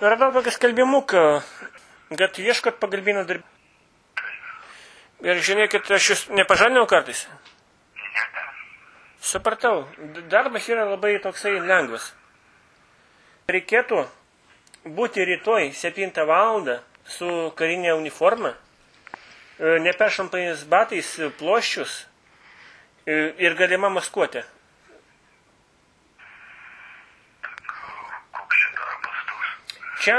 Radau tokį skelbimuką, kad ieškot pagalbinio darbą. Ir žiūrėkit, aš jūs nepažadinau kartais. Supratau, darbas yra labai toksai lengvas. Reikėtų būti rytoj 7 valandą su karinė uniforma, neperšampais batais, ploščius ir galima maskuotė. Čia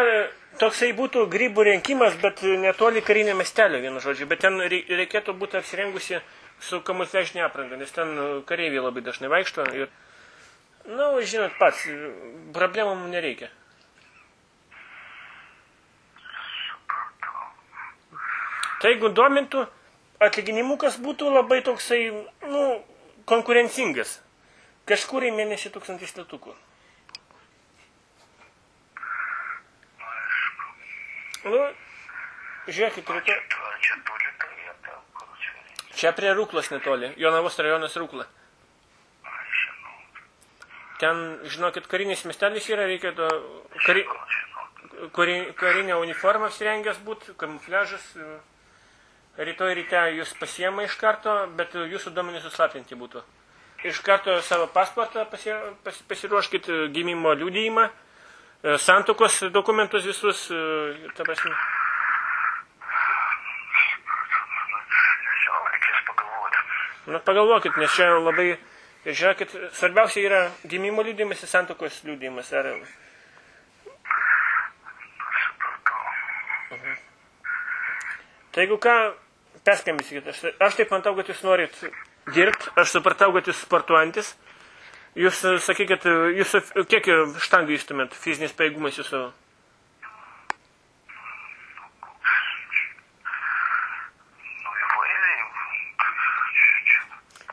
toksai būtų grybų rinkimas, bet netoli karinio miestelio, vienu žodžiu. Bet ten reikėtų būti apsirengusi su kamufliažinė apranga, nes ten kareiviai labai dažnai vaikšto. Ir, žinot pats, problemų mums nereikia. Tai jeigu domintų, atlyginimukas būtų labai toksai, konkurencingas. Kažkur į mėnesį 1000 litukų. Žiūrėkit, rytoj. Čia prie Rūklos netoli, Jonavos rajonas Rūkla. Ten, žinokit, karinis miestelis yra, reikėtų karinę uniformą apsirengęs būti, kamufliažas. Rytoj ryte jūs pasiema iš karto, bet jūsų duomenys suslapinti būtų. Iš karto savo pasportą pasiruoškit, gimimo liudijimą, santuokos dokumentus visus, ta prasme. Pagalvokit, nes čia labai, žiūrėkit, svarbiausia yra gimimo liudijimas ir santuokos liudijimas. Tai jeigu ką, perskambysite. Aš taip matau, kad jūs norit dirbti, aš supratau, kad jūs sportuojantis. Jūs sakykit, kiek štangų įstumėt, fizinis pajėgumas jūsų?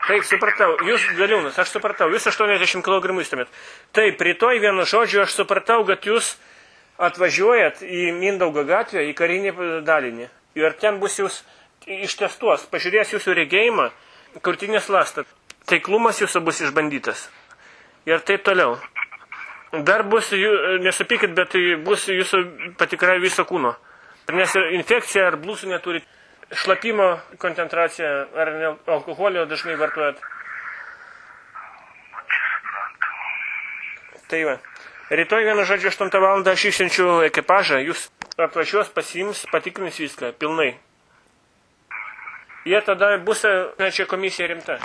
Taip, supratau, jūs galiūnas, aš supratau, jūs 80 kg įstumėt. Taip, rytoj vienu žodžiu aš supratau, kad jūs atvažiuojat į Mindaugo gatvę, į karinį dalinį. Ir ten bus jūs ištestuos, pažiūrės jūsų regėjimą, krūtinės ląstą. Taiklumas jūsų bus išbandytas. Ir taip toliau. Dar bus, nesupykit, bet bus jūsų patikra viso kūno. Nes infekcija ar blusų neturi, šlapimo koncentracija ar alkoholio dažnai vartojat. Tai va. Rytoj vienu žodžiu 8 valandą aš išsiunčiu ekipažą, jūs atvažiuos, pasiims, patikrins viską pilnai. Jie tada bus, čia komisija rimta.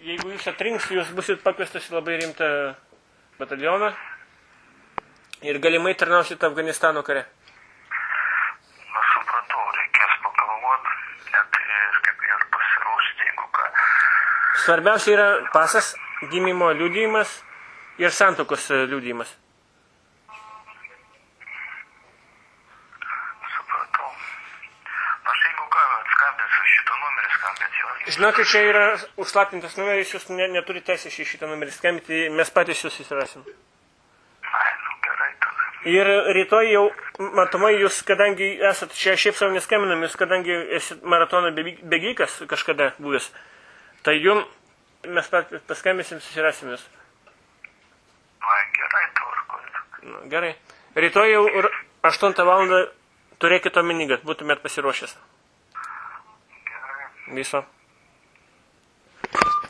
Jeigu jūs atrinks, jūs busit pakviestas į labai rimtą batalioną ir galimai tarnausit Afganistano kare. Aš supratau, reikės pagalvoti, net ir kaip ir pasiruošti, jeigu ką. Svarbiausia yra pasas, gimimo liudijimas ir santuokos liudijimas. Supratau. Aš jeigu ką, skambinsiu šitą numerį, skambinsiu. Žinokit, čia yra užslapintas numeris, jūs neturite teisės į šitą numerį skambinti, mes patys jūs įsirasim. Gerai tada. Ir rytoj jau, matomai, jūs, kadangi esat čia šiaip savo neskambinam, jūs, kadangi esat maratono bėgikas kažkada buvęs, tai jum mes paskambinsim, susirasim jūs. Gerai, tvarkoj. Gerai. Rytoj jau 8 valandą turėkit omeny, kad būtumėt pasiruošęs. Gerai. Viso.